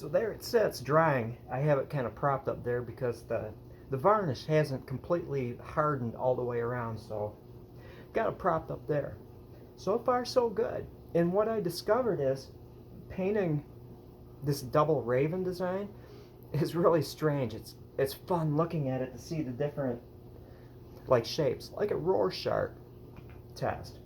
So there it sits, drying. I have it kind of propped up there because the varnish hasn't completely hardened all the way around, so got it propped up there. So far, so good. And what I discovered is painting this double raven design is really strange. It's fun looking at it to see the different like shapes, like a Rorschach test.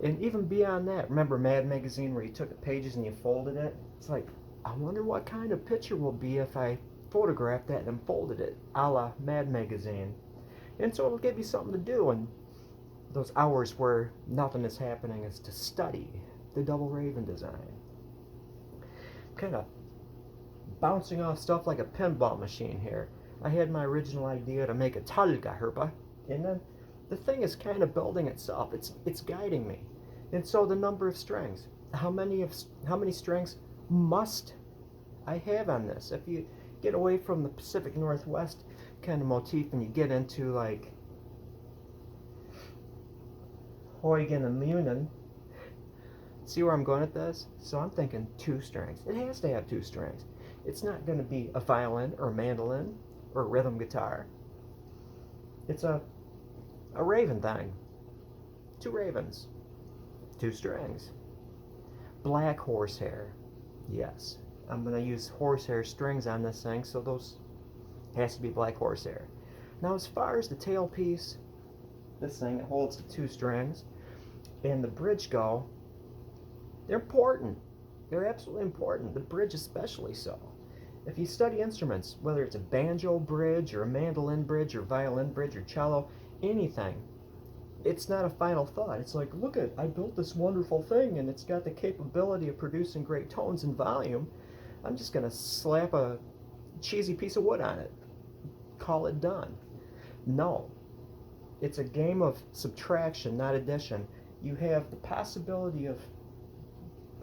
And even beyond that, remember Mad Magazine where you took the pages and you folded it? It's like, I wonder what kind of picture will be if I photographed that and folded it, a la Mad Magazine. And so it'll give you something to do in those hours where nothing is happening, is to study the double raven design. Kind of bouncing off stuff like a pinball machine here. I had my original idea to make a Talgaharpa, and then the thing is kind of building itself. It's guiding me. And so the number of strings. How many strings must I have on this? If you get away from the Pacific Northwest kind of motif and you get into like Huygen and Munin, see where I'm going at this? So I'm thinking 2 strings. It has to have 2 strings. It's not going to be a violin or a mandolin or a rhythm guitar. It's a raven thing. 2 ravens. 2 strings. Black horsehair. Yes. I'm going to use horsehair strings on this thing, so those has to be black horsehair. Now as far as the tailpiece, this thing holds the 2 strings, and the bridge go, they're important. They're absolutely important. The bridge especially so. If you study instruments, whether it's a banjo bridge or a mandolin bridge or violin bridge or cello, anything, it's not a final thought. It's like, look at, I built this wonderful thing and it's got the capability of producing great tones and volume. I'm just going to slap a cheesy piece of wood on it. Call it done. No. It's a game of subtraction, not addition. You have the possibility of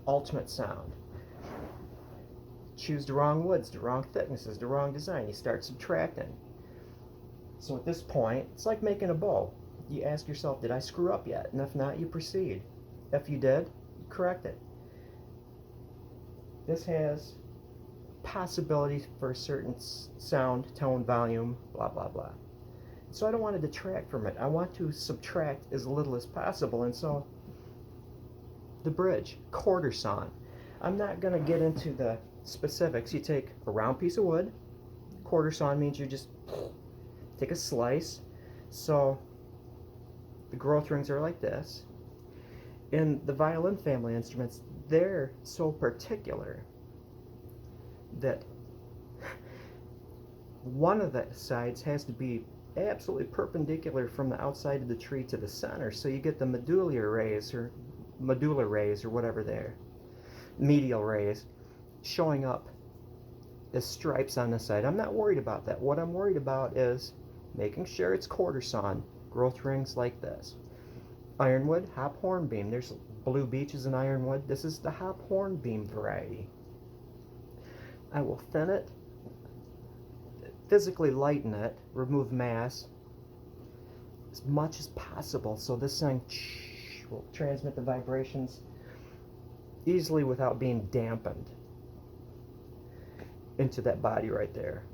ultimate sound. Choose the wrong woods, the wrong thicknesses, the wrong design. You start subtracting. So at this point, it's like making a bow. You ask yourself, did I screw up yet? And if not, you proceed. If you did, you correct it. This has possibilities for a certain sound, tone, volume, blah, blah, blah. So I don't want to detract from it. I want to subtract as little as possible. And so the bridge, quarter sawn. I'm not going to get into the specifics. You take a round piece of wood. Quarter sawn means you just take a slice. So the growth rings are like this. In the violin family instruments, they're so particular that one of the sides has to be absolutely perpendicular from the outside of the tree to the center, so you get the medullary rays or whatever they're, medial rays, showing up as stripes on the side. I'm not worried about that. What I'm worried about is making sure it's quarter sawn, growth rings like this. Ironwood, hop hornbeam. There's blue beeches in ironwood. This is the hop hornbeam variety. I will thin it, physically lighten it, remove mass as much as possible so this thing will transmit the vibrations easily without being dampened into that body right there.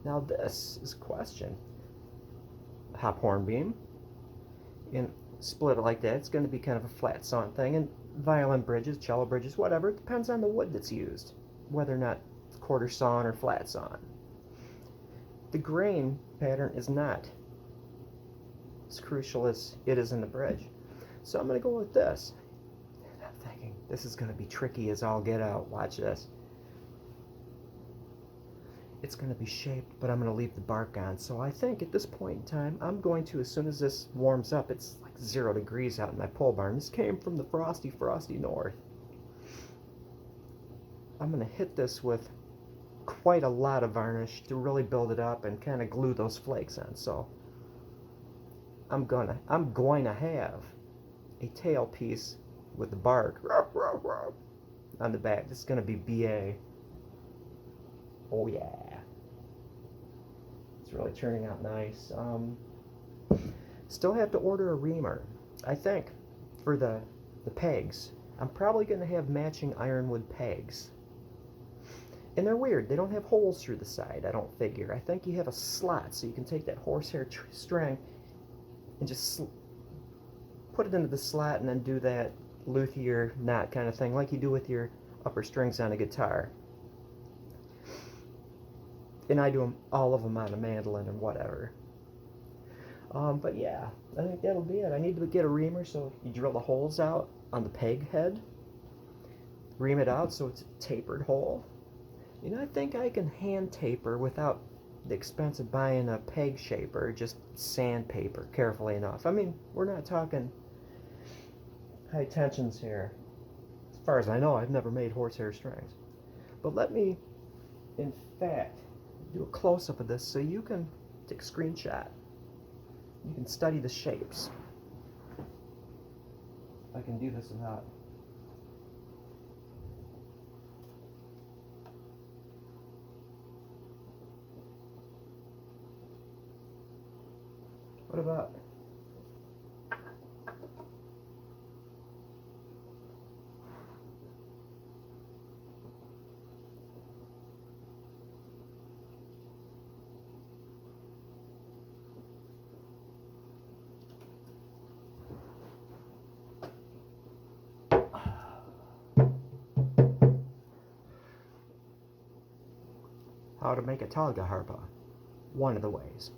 Now this is a question. Hop hornbeam, and split it like that. It's going to be kind of a flat sawn thing, and violin bridges, cello bridges, whatever. It depends on the wood that's used, whether or not it's quarter sawn or flat sawn. The grain pattern is not as crucial as it is in the bridge. So I'm going to go with this. And I'm thinking, this is going to be tricky as all get out. Watch this. It's going to be shaped, but I'm going to leave the bark on. So I think at this point in time, I'm going to, as soon as this warms up, it's like 0 degrees out in my pole barn. This came from the frosty, frosty north. I'm going to hit this with quite a lot of varnish to really build it up and kind of glue those flakes on. So I'm going to have a tail piece with the bark on the back. This is going to be BA. Oh yeah. It's really turning out nice. Still have to order a reamer. I think for the pegs, I'm probably going to have matching ironwood pegs. And they're weird. They don't have holes through the side, I don't figure. I think you have a slot so you can take that horsehair string and just put it into the slot and then do that luthier knot kind of thing like you do with your upper strings on a guitar. And I do them, all of them on a mandolin and whatever. But yeah, I think that'll be it. I need to get a reamer so you drill the holes out on the peg head. Ream it out so it's a tapered hole. You know, I think I can hand taper without the expense of buying a peg shaper, just sandpaper carefully enough. I mean, we're not talking high tensions here. As far as I know, I've never made horsehair strings. But let me, in fact, do a close-up of this so you can take a screenshot. You can study the shapes. I can do this without. What about? How to make a Talgaharpa. One of the ways.